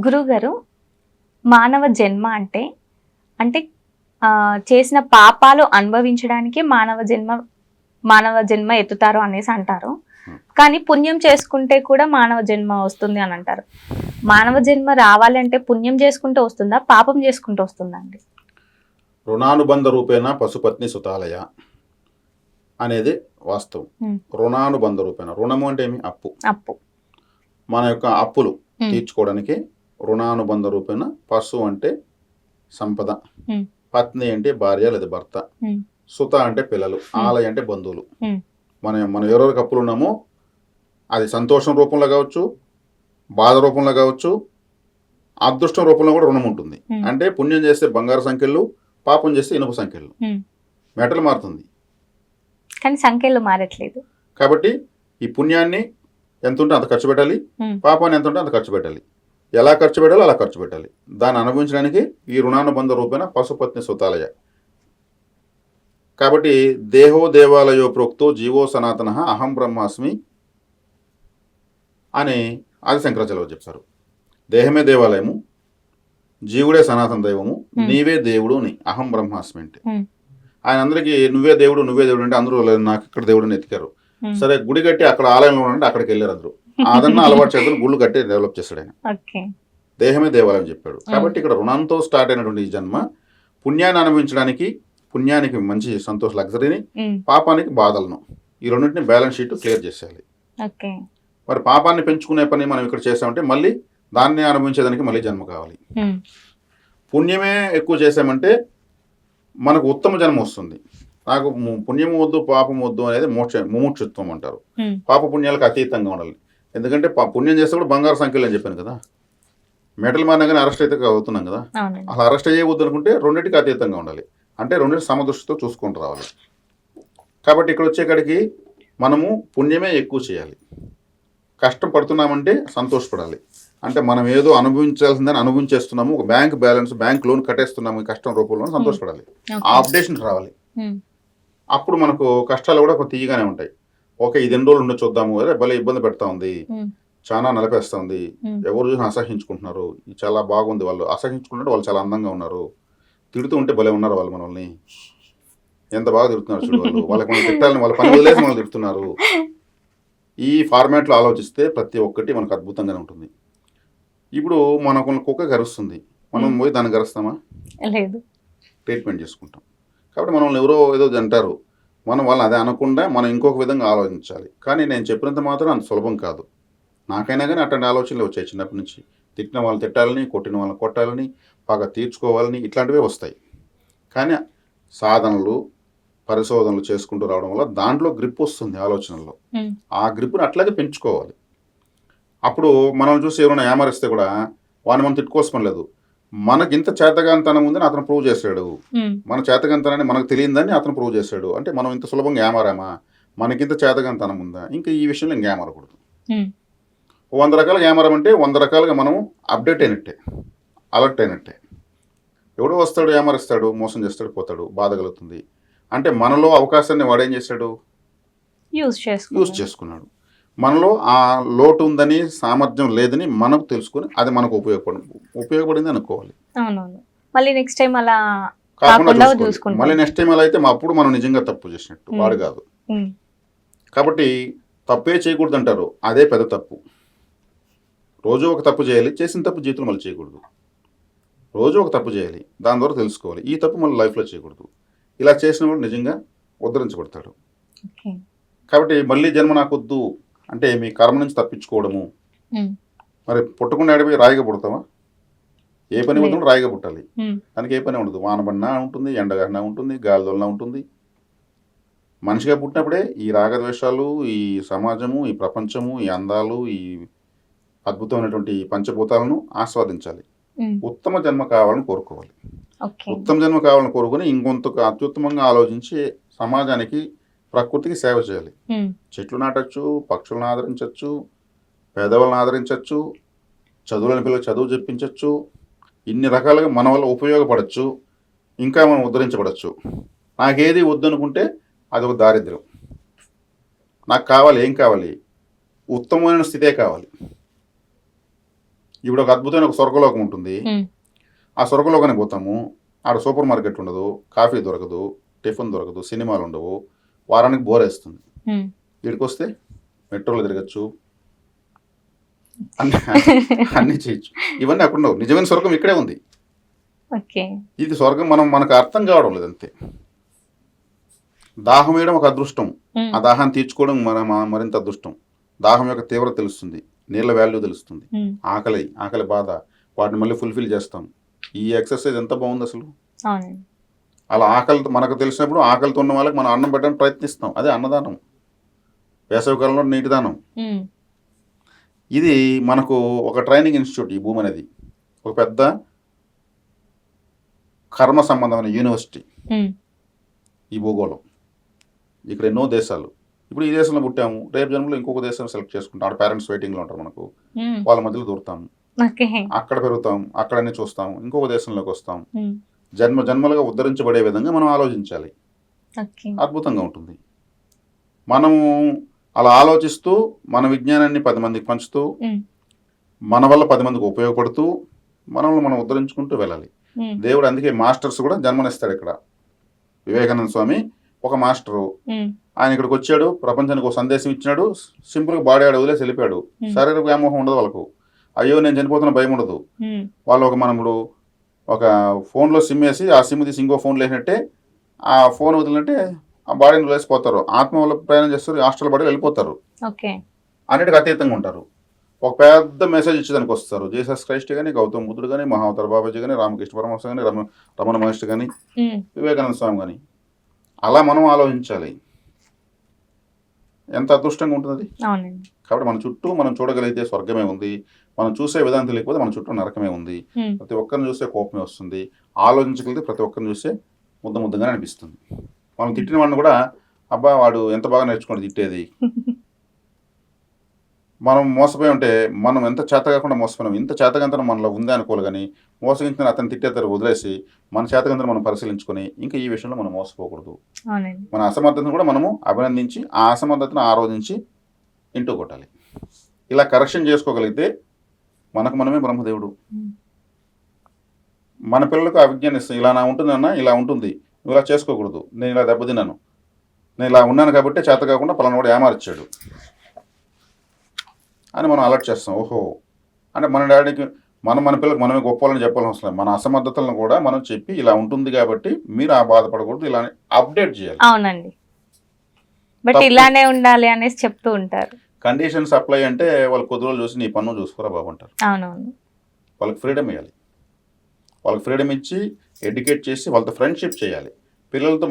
గురువుగారు, మానవ జన్మ అంటే అంటే చేసిన పాపాలు అనుభవించడానికి మానవ జన్మ ఎత్తుతారు అనేసి అంటారు. కానీ పుణ్యం చేసుకుంటే కూడా మానవ జన్మ వస్తుంది అని అంటారు. మానవ జన్మ రావాలంటే పుణ్యం చేసుకుంటూ వస్తుందా, పాపం చేసుకుంటూ వస్తుందా అండి? రుణానుబంధ రూపేణ పశుపత్ని సుతాలయ అనేది వాస్తవం. రుణానుబంధ రూపేణ, రుణము అంటే ఏమి? అప్పు. మన యొక్క అప్పులు తీర్చుకోవడానికి రుణానుబంధ రూపేణ. పశు అంటే సంపద, పత్ని అంటే భార్య లేదా భర్త, సుత అంటే పిల్లలు, ఆలయ అంటే బంధువులు. మనం ఎవరెవరికి అప్పులు ఉన్నామో అది సంతోషం రూపంలో కావచ్చు, బాధ రూపంలో కావచ్చు, అదృష్టం రూపంలో కూడా రుణం ఉంటుంది. అంటే పుణ్యం చేస్తే బంగారు సంఖ్యలు, పాపం చేస్తే ఇనుప సంఖ్యలు, మెటల్ మారుతుంది కానీ సంఖ్యలు మారట్లేదు. కాబట్టి ఈ పుణ్యాన్ని ఎంత ఉంటే అంత ఖర్చు పెట్టాలి, పాపాన్ని ఎంత ఉంటే అంత ఖర్చు పెట్టాలి. ఎలా ఖర్చు పెట్టాలో అలా ఖర్చు పెట్టాలి. దాన్ని అనుభవించడానికి ఈ రుణానుబంధ రూపేణ పశుపత్ని సుతాలయ. కాబట్టి దేహో దేవాలయో ప్రోక్తో జీవో సనాతన అహం బ్రహ్మాస్మి అని ఆది శంకరాచార్యులు చెప్పారు. దేహమే దేవాలయము, జీవుడే సనాతన దైవము, నీవే దేవుడు అని అహం బ్రహ్మాస్మి అంటే. ఆయన అందరికీ నువ్వే దేవుడు అంటే అందరూ నాకు ఇక్కడ దేవుడిని ఎత్తికారు. సరే, గుడి కట్టి అక్కడ ఆలయంలో ఉంటే అక్కడికి వెళ్ళారు అందరూ. అదన్నా అలవాటు చేద్దాం, గుళ్ళు కట్టి డెవలప్ చేశాడు ఆయన. దేహమే దేవాలయం చెప్పాడు. కాబట్టి ఇక్కడ రుణంతో స్టార్ట్ అయినటువంటి ఈ జన్మ పుణ్యాన్ని అనుభవించడానికి, పుణ్యానికి మంచి సంతోష లగ్జరీని, పాపానికి బాధలను, ఈ రెండింటిని బ్యాలెన్స్ షీట్ క్లియర్ చేసేయాలి. మరి పాపాన్ని పెంచుకునే పని మనం ఇక్కడ చేసామంటే మళ్ళీ దాన్ని అనుభవించేదానికి మళ్ళీ జన్మ కావాలి. పుణ్యమే ఎక్కువ చేసామంటే మనకు ఉత్తమ జన్మ వస్తుంది. నాకు పుణ్యం వద్దు పాపం వద్దు అనేది ముముక్షుత్వం అంటారు. పాప పుణ్యాలకు అతీతంగా ఉండాలి. ఎందుకంటే పుణ్యం చేస్తే కూడా బంగారు సంఖ్యలు అని చెప్పాను కదా, మెటల్ మారినా కానీ అరెస్ట్ అయితే అవుతున్నాం కదా. అలా అరెస్ట్ అయ్యేవద్దు అనుకుంటే రెండింటికి అతీతంగా ఉండాలి. అంటే రెండింటి సమదృష్టితో చూసుకుంటూ రావాలి. కాబట్టి ఇక్కడ వచ్చేకాడికి మనము పుణ్యమే ఎక్కువ చేయాలి. కష్టం పడుతున్నామంటే సంతోషపడాలి. అంటే మనం ఏదో అనుభవించాల్సిందని అనుభవించేస్తున్నాము, ఒక బ్యాంక్ బ్యాలెన్స్, బ్యాంక్ లోన్ కట్టేస్తున్నాము కష్టం రూపంలో సంతోషపడాలి. ఆ అప్డేషన్ రావాలి. అప్పుడు మనకు కష్టాలు కూడా కొంత తీయగానే ఉంటాయి. ఓకే, ఇది ఎన్ని రోజులు ఉండో చూద్దాము, అదే భలే ఇబ్బంది పెడతా ఉంది, చాలా నలిపేస్తా ఉంది, ఎవరు చూసినా అసహించుకుంటున్నారు, చాలా బాగుంది, వాళ్ళు అసహించుకుంటుంటే వాళ్ళు చాలా అందంగా ఉన్నారు, తిడుతూ ఉంటే భలే ఉన్నారు వాళ్ళు, మనల్ని ఎంత బాగా తిడుతున్నారు చూడు వాళ్ళు, వాళ్ళకి మనం తిట్టాలని వాళ్ళ పని వదిలేసి మనం తిడుతున్నారు. ఈ ఫార్మాట్లో ఆలోచిస్తే ప్రతి ఒక్కటి మనకు అద్భుతంగానే ఉంటుంది. ఇప్పుడు మనకు కుక్క గరుస్తుంది, మనం పోయి దాన్ని గరుస్తామా? లేదు, ట్రీట్మెంట్ చేసుకుంటాం. కాబట్టి మనల్ని ఎవరో ఏదో అంటారు, మనం వాళ్ళని అదే అనకుండా మనం ఇంకొక విధంగా ఆలోచించాలి. కానీ నేను చెప్పినంత మాత్రం అంత సులభం కాదు. నాకైనా కానీ అట్లాంటి ఆలోచనలు వచ్చాయి చిన్నప్పటి నుంచి. తిట్టిన వాళ్ళని తిట్టాలని, కొట్టిన వాళ్ళని కొట్టాలని, పగ తీర్చుకోవాలని, ఇట్లాంటివే వస్తాయి. కానీ సాధనలు, పరిశోధనలు చేసుకుంటూ రావడం వల్ల దాంట్లో గ్రిప్ వస్తుంది ఆలోచనల్లో. ఆ గ్రిప్ని అట్లాగే పెంచుకోవాలి. అప్పుడు మనం చూసి ఎవరైనా ఏమరిస్తే కూడా వాడిని మనం తిట్టుకోసం లేదు, మనకింత చేతగాంతనం ఉందని అతను ప్రూవ్ చేశాడు, మన చేతగాంతనాన్ని మనకు తెలియదని అతను ప్రూవ్ చేశాడు. అంటే మనం ఇంత సులభంగా ఏమారామా, మనకింత చేతగాంతనం ఉందా, ఇంకా ఈ విషయంలో ఇంకా ఏమారకూడదు. 100 రకాలుగా ఏమారమంటే 100 రకాలుగా మనం అప్డేట్ అయినట్టే, అలర్ట్ అయినట్టే. ఎవడో వస్తాడు, ఏమరిస్తాడు, మోసం చేస్తాడు, పోతాడు, బాధ కలుగుతుంది. అంటే మనలో అవకాశాన్ని వాడేం చేశాడు, యూజ్ చేసుకున్నాడు. మనలో ఆ లోటు ఉందని, సామర్థ్యం లేదని మనకు తెలుసుకుని అది మనకు ఉపయోగపడింది అనుకోవాలి. మళ్ళీ నెక్స్ట్ టైం అలా కాకుండా మళ్ళీ నెక్స్ట్ టైం అలా అయితే అప్పుడు మనం నిజంగా తప్పు చేసినట్టు, వాడు కాదు. కాబట్టి తప్పే చేయకూడదు అంటారు, అదే పెద్ద తప్పు. రోజు ఒక తప్పు చేయాలి, చేసిన తప్పు జీవితంలో మళ్ళీ చేయకూడదు. రోజు ఒక తప్పు చేయాలి, దాని ద్వారా తెలుసుకోవాలి, ఈ తప్పు మళ్ళీ లైఫ్లో చేయకూడదు. ఇలా చేసిన వాడు నిజంగా ఉద్ధరించబడతాడు. కాబట్టి మళ్ళీ జన్మ నాకొద్దు అంటే మీ కర్మ నుంచి తప్పించుకోవడము. మరి పుట్టకుండా ఆడిపోయి రాయిగా పుడతావా? ఏ పని వద్దు రాయిగా పుట్టాలి. దానికి ఏ పని ఉండదు, వానబడినా ఉంటుంది, ఎండగడినా ఉంటుంది, గాలిదోలినా ఉంటుంది. మనిషిగా పుట్టినప్పుడే ఈ రాగద్వేషాలు, ఈ సమాజము, ఈ ప్రపంచము, ఈ అందాలు, ఈ అద్భుతమైనటువంటి పంచభూతాలను ఆస్వాదించాలి. ఉత్తమ జన్మ కావాలని కోరుకోవాలి. ఉత్తమ జన్మ కావాలని కోరుకుని ఇంకొంత అత్యుత్తమంగా ఆలోచించి సమాజానికి, ప్రకృతికి సేవ చేయాలి. చెట్లు నాటచ్చు, పక్షులను ఆదరించవచ్చు, పేదవాళ్ళని ఆదరించవచ్చు, చదువులని పిల్లలకు చదువు చెప్పించవచ్చు, ఇన్ని రకాలుగా మన వల్ల ఉపయోగపడచ్చు, ఇంకా మనం ఉద్ధరించబడచ్చు. నాకేది వద్దనుకుంటే అది ఒక దారిద్ర్యం. నాకు కావాలి, ఏం కావాలి, ఉత్తమమైన స్థితే కావాలి. ఇప్పుడు ఒక అద్భుతమైన ఒక స్వర్గలోకం ఉంటుంది. ఆ స్వర్గలోకానికి పోతాము, ఆడ సూపర్ మార్కెట్ ఉండదు, కాఫీ దొరకదు, టిఫిన్ దొరకదు, సినిమాలు ఉండవు, వారానికి బోర్ వేస్తుంది. ఇక్కడికి వస్తే మెట్రోలో తిరగచ్చు, అన్నీ చేయొచ్చు. ఇవన్నీ అక్కడ ఉండవు. నిజమైన స్వర్గం ఇక్కడే ఉంది. ఇది స్వర్గం మనకు అర్థం కావడం లేదు అంతే. దాహం వేయడం ఒక అదృష్టం, ఆ దాహాన్ని తీర్చుకోవడం మరింత అదృష్టం. దాహం యొక్క తీవ్రత తెలుస్తుంది, నీళ్ళ వాల్యూ తెలుస్తుంది, ఆకలి బాధ, వాటిని మళ్ళీ ఫుల్ఫిల్ చేస్తాం. ఈ ఎక్సర్సైజ్ ఎంత బాగుంది అసలు. అలా ఆకలితో మనకు తెలిసినప్పుడు ఆకలితో ఉన్న వాళ్ళకి మనం అన్నం పెట్టడానికి ప్రయత్నిస్తాం. అదే అన్నదానం, వేసవికాలంలో నీటి దానం. ఇది మనకు ఒక ట్రైనింగ్ ఇన్స్టిట్యూట్. ఈ భూమి అనేది ఒక పెద్ద కర్మ సంబంధమైన యూనివర్సిటీ. ఈ భూగోళం ఇక్కడ ఎన్నో దేశాలు. ఇప్పుడు ఈ దేశంలో పుట్టాము, రేపు జన్మలో ఇంకొక దేశం సెలెక్ట్ చేసుకుంటాం. ఆడ పేరెంట్స్ వెయిటింగ్లో ఉంటారు, మనకు వాళ్ళ మధ్యలో దూరుతాము, అక్కడ పెరుగుతాం, అక్కడనే చూస్తాం, ఇంకొక దేశంలోకి వస్తాం. జన్మలుగా ఉద్ధరించబడే విధంగా మనం ఆలోచించాలి. అద్భుతంగా ఉంటుంది. మనము అలా ఆలోచిస్తూ మన విజ్ఞానాన్ని 10 మందికి పంచుతూ, మన వల్ల 10 మందికి ఉపయోగపడుతూ, మనల్ని మనం ఉద్ధరించుకుంటూ వెళ్ళాలి. దేవుడు అందుకే మాస్టర్స్ కూడా జన్మనిస్తాడు. ఇక్కడ వివేకానంద స్వామి ఒక మాస్టరు. ఆయన ఇక్కడికి వచ్చాడు, ప్రపంచానికి ఒక సందేశం ఇచ్చినాడు. సింపుల్గా బాడీ ఆడ వదిలేసి వెళ్ళిపోయాడు. శారీరక వ్యామోహం ఉండదు వాళ్ళకు. అయ్యో నేను చనిపోతున్న భయం ఉండదు. వాళ్ళు మనప్పుడు ఒక ఫోన్లో సిమ్ వేసి ఆ సిమ్ తీసి ఇంకో ఫోన్లో వేసినట్టే ఆ ఫోన్ వదిలినట్టే ఆ బాడీని వదిలేసిపోతారు. ఆత్మ వల్ల ప్రయాణం చేస్తారు, హాస్టల్ బాడీ వెళ్ళిపోతారు. అన్నిటికీ అతీతంగా ఉంటారు. ఒక పెద్ద మెసేజ్ ఇచ్చేదానికి వస్తారు. జీసస్ క్రైస్ట్ కానీ, గౌతమ్ బుద్ధుడు కానీ, మహావతార బాబాజీ కానీ, రామకృష్ణ పరమహంస కానీ, రమణ మహర్షి కానీ, వివేకానంద స్వామి కానీ. అలా మనం ఆలోచించాలి. ఎంత అదృష్టంగా ఉంటుంది. కాబట్టి మన చుట్టూ మనం చూడగలిగితే స్వర్గమే ఉంది, మనం చూసే విధానం తెలియకపోతే మన చుట్టూ నరకమే ఉంది. ప్రతి ఒక్కరిని చూస్తే కోపమే వస్తుంది, ఆలోచించగలిగితే ప్రతి ఒక్కరిని చూస్తే ముద్దగానే అనిపిస్తుంది. మనం తిట్టిన వాడిని కూడా అబ్బా వాడు ఎంత బాగా నేర్చుకోండి తిట్టేది. మనం మోసపోయి ఉంటే మనం ఎంత చేత కాకుండా మోసపోయినాం, ఇంత చేతగంతనం మనలో ఉంది అనుకోవాలి. కానీ మోసగించిన అతను తిట్టేతారు వదిలేసి మన చేతగంతనం మనం పరిశీలించుకొని ఇంకా ఈ విషయంలో మనం మోసపోకూడదు. మన అసమర్థతను కూడా మనము అభినందించి ఆ అసమర్థతను ఆరోధించి ఇంటూ కొట్టాలి. ఇలా కరెక్షన్ చేసుకోగలిగితే మనకు మనమే బ్రహ్మదేవుడు. మన పిల్లలకు ఆ విజ్ఞానం ఇస్తాం. ఇలా నా ఉంటుందన్నా, ఇలా ఉంటుంది, నువ్వు ఇలా చేసుకోకూడదు, నేను ఇలా దెబ్బతిన్నాను, నేను ఇలా ఉన్నాను కాబట్టి చేత కాకుండా పలానా కూడా ఏమార్చాడు అని మనం అలర్ట్ చేస్తాం. ఓహో అంటే మన డాడీకి మన పిల్లలకు మనమే గొప్పవాళ్ళని చెప్పాల్సిన అవసరం లేదు. మన అసమర్థతలను కూడా మనం చెప్పి ఇలా ఉంటుంది కాబట్టి మీరు ఆ బాధపడకూడదు, ఇలా అప్డేట్ చేయాలి. అవునండి, బట్ ఇలానే ఉండాలి అనేసి చెప్తూ ఉంటారు. కండిషన్స్ అప్లై అంటే వాళ్ళు కొద్ది రోజులు చూసి నీ పన్ను చూసుకోరా బాబు అంటారు. అవునవును, వాళ్ళకి ఫ్రీడమ్ ఇవ్వాలి. వాళ్ళకి ఫ్రీడమ్ ఇచ్చి ఎడ్యుకేట్ చేసి వాళ్ళతో ఫ్రెండ్షిప్ చేయాలి.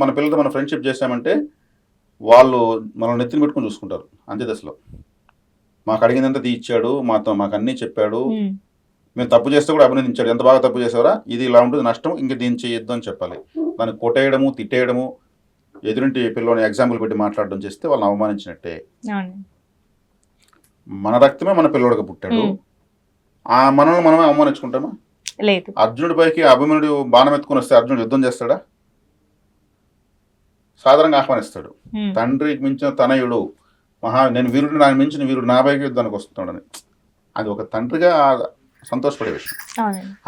మన పిల్లలతో మనం ఫ్రెండ్షిప్ చేసామంటే వాళ్ళు మనం నెత్తిని పెట్టుకుని చూసుకుంటారు. అంత్య దశలో మాకు అడిగిందంతా తీర్చాడు, మాకు అన్నీ చెప్పాడు, మేము తప్పు చేస్తే కూడా అభినందించాడు, ఎంత బాగా తప్పు చేసేవరా, ఇది ఇలా ఉంటుంది నష్టం, ఇంక దీన్ని చేయొద్దు అని చెప్పాలి. దాన్ని కొట్టేయడము, తిట్టేయడము, ఎదురింటి పిల్లని ఎగ్జాంపుల్ పెట్టి మాట్లాడడం చేస్తే వాళ్ళని అవమానించినట్టే. మన రక్తమే మన పిల్లోడికి పుట్టాడు, ఆ మనల్ని మనమే అవమానించుకుంటామా? లేదు. అర్జునుడి పైకి అభిమన్యుడు బాణం ఎత్తుకుని వస్తే అర్జునుడు యుద్ధం చేస్తాడా? సాధారణంగా ఆహ్వానిస్తాడు. తండ్రికి మించిన తనయుడు నేను వీరుడు, నాకు మించిన వీరుడు నా పైకి యుద్ధానికి వస్తున్నాడని. అది ఒక తండ్రిగా సంతోషపడే విషయం.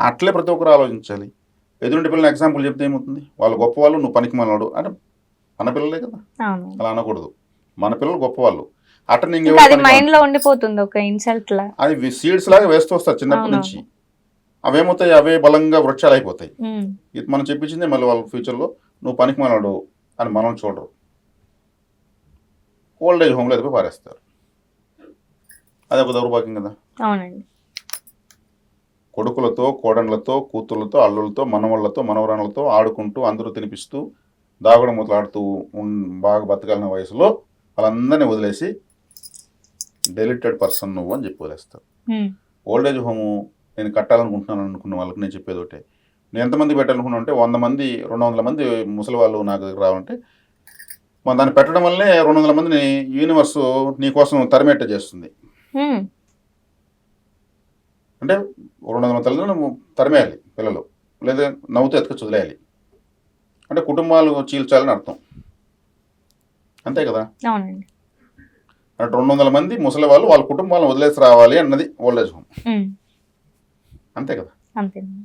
అట్లే ప్రతి ఒక్కరు ఆలోచించాలి. ఎదురుంటి పిల్లలు ఎగ్జాంపుల్ చెప్తే ఏమవుతుంది, వాళ్ళు గొప్పవాళ్ళు, నువ్వు పనికి మనవాడు అంటే మన పిల్లలే కదా, అలా అనకూడదు. మన పిల్లలు గొప్పవాళ్ళు అట్లా అది సీడ్స్ లాగా వేస్తూ వస్తారు చిన్నప్పటి నుంచి. అవేమవుతాయి, అవే బలంగా వృక్షాలు అయిపోతాయి. ఇది మనం చెప్పించిందే మళ్ళీ వాళ్ళ ఫ్యూచర్లో నువ్వు పనికి మనవాడు అని మనం చూడరు, ఓల్డ్ ఏజ్ హోమ్లో ఎదిపి పారేస్తారు. అది ఒక దౌర్భాగ్యం కదా. అవునండి. కొడుకులతో, కోడళ్ళతో, కూతుళ్ళతో, అల్లులతో, మనవళ్ళతో, మనవరాళ్ళతో ఆడుకుంటూ అందరూ తినిపిస్తూ దాగుడు మూతలాడుతూ బాగా బతకాలన్న వయసులో వాళ్ళందరినీ వదిలేసి డెలిటెడ్ పర్సన్ నువ్వు అని చెప్పి వదిలేస్తారు. ఓల్డ్ ఏజ్ హోము నేను కట్టాలనుకుంటున్నాను అనుకున్న వాళ్ళకి నేను చెప్పేది ఒకటే, నేను ఎంతమంది పెట్టాలనుకున్నా అంటే 100 మంది 200 మంది ముసలి వాళ్ళు నాకు దగ్గర రావాలంటే మనం దాన్ని పెట్టడం వల్లనే 200 మందిని యూనివర్స్ నీకోసం తరిమేట చేస్తుంది. అంటే 200 మంది తల్లిదండ్రులు తరిమేయాలి పిల్లలు, లేదా నవ్వుతూ ఎత్తుకొచ్చి వదిలేయాలి. అంటే కుటుంబాలు చీల్చాలని అర్థం, అంతే కదా. అంటే 200 మంది ముసలి వాళ్ళు వాళ్ళ కుటుంబాలను వదిలేసి రావాలి అన్నది ఓల్డ్ ఏజ్ హోమ్. అంతే కదా. అంతేనండి.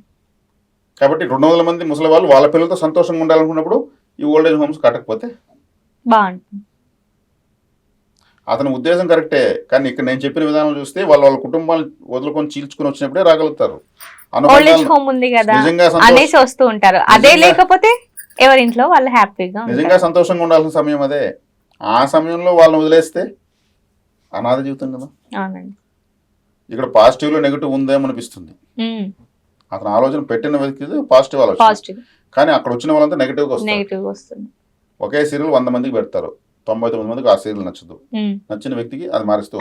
కాబట్టి 200 మంది ముసలి వాళ్ళు వాళ్ళ పిల్లలతో సంతోషంగా ఉండాలనుకున్నప్పుడు ఈ ఓల్డేజ్ హోమ్స్ కట్టకపోతే బాగుంటుంది. అతని ఉద్దేశం కరెక్టే, కానీ ఇక్కడ నేను చెప్పిన విధానం చూస్తే వాళ్ళ కుటుంబాలు వదులుకొని చీల్చుకొని వచ్చినప్పుడే రాగలుగుతారు. ఓల్డ్ ఏజ్ అనుబంధాలు హోమ్ ఉంది కదా నిజంగా అనేసి వస్తూ ఉంటారు. అదే నిజంగా- లేకపోతే ఎవరింట్లో వాళ్ళు హ్యాపీగా నిజంగా ఉంటారు. సంతోషంగా ఉండాల్సిన సమయం అదే. ఆ సమయంలో వాళ్ళని వదిలేస్తే అనాథ జీవితం కదా. అవునండి. ఇక్కడ పాజిటివ్లో నెగిటివ్ ఉందేమో అనిపిస్తుంది. అతను ఆలోచన పెట్టిన వ్యక్తి పాజిటివ్ ఆలోచన, పాజిటివ్ కానీ అక్కడ వచ్చిన వాళ్ళంతా నెగిటివ్గా వస్తారు. నెగిటివ్ వస్తుంది. ఒకే సీరియల్ 100 మందికి పెడతారు, 99 మందికి ఆ సీరియల్ నచ్చదు. ఉమ్, నచ్చిన వ్యక్తికి అది మారిస్తే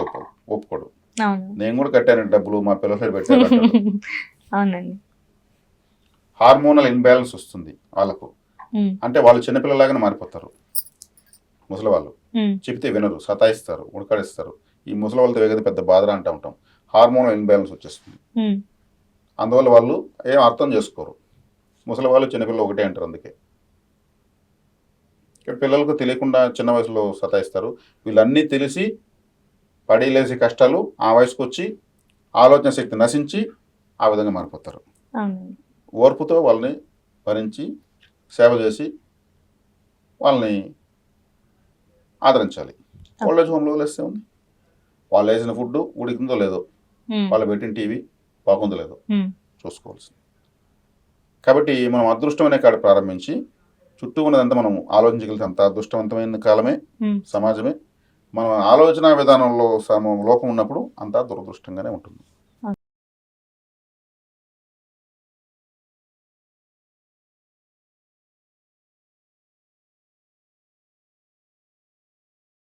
ఒప్పుకోడు. అవును. నేను కూడా కట్టాను డబ్బులు, మా పిల్లలు పెట్టారు అంటాడు. అవునండి. హార్మోనల్ ఇన్బ్యాలెన్స్ వస్తుంది వాళ్ళకు. ఉమ్, అంటే వాళ్ళు చిన్నపిల్లలాగానే మారిపోతారు. ముసలి వాళ్ళు ఉమ్, చెప్తే వినరు, సతాయిస్తారు, ఉడకడిస్తారు. ఈ ముసలి వాళ్ళతో వేగది పెద్ద బాధ అంటూ ఉంటాం. హార్మోనల్ ఇన్బ్యాలెన్స్ వచ్చేస్తుంది. ఉమ్, అందువల్ల వాళ్ళు ఏం అర్థం చేసుకోరు. ముసలి వాళ్ళు చిన్నపిల్లలు ఒకటే అంటారు. అందుకే ఇక్కడ పిల్లలకు తెలియకుండా చిన్న వయసులో సతాయిస్తారు. వీళ్ళన్నీ తెలిసి పడేలేసి కష్టాలు ఆ వయసుకు వచ్చి ఆలోచన శక్తి నశించి ఆ విధంగా మారిపోతారు. అవునండి. ఓర్పుతో వాళ్ళని భరించి సేవ చేసి వాళ్ళని ఆదరించాలి. ఓల్డేజ్ హోమ్లో వదిలేస్తే ఉంది, వాళ్ళు వేసిన ఫుడ్ ఉడికిందో లేదో, ఉమ్, వాళ్ళు పెట్టిన టీవీ బాగుందో లేదో ఉమ్, చూసుకోవాల్సింది. కాబట్టి మనం అదృష్టం అనే కాడ ప్రారంభించి చుట్టూ ఉన్నదంతా మనం ఆలోచించగలిగితే అంత అదృష్టవంతమైన కాలమే ఉమ్. సమాజమే. మన ఆలోచన విధానంలో లోపం ఉన్నప్పుడు అంతా దురదృష్టంగానే ఉంటుంది.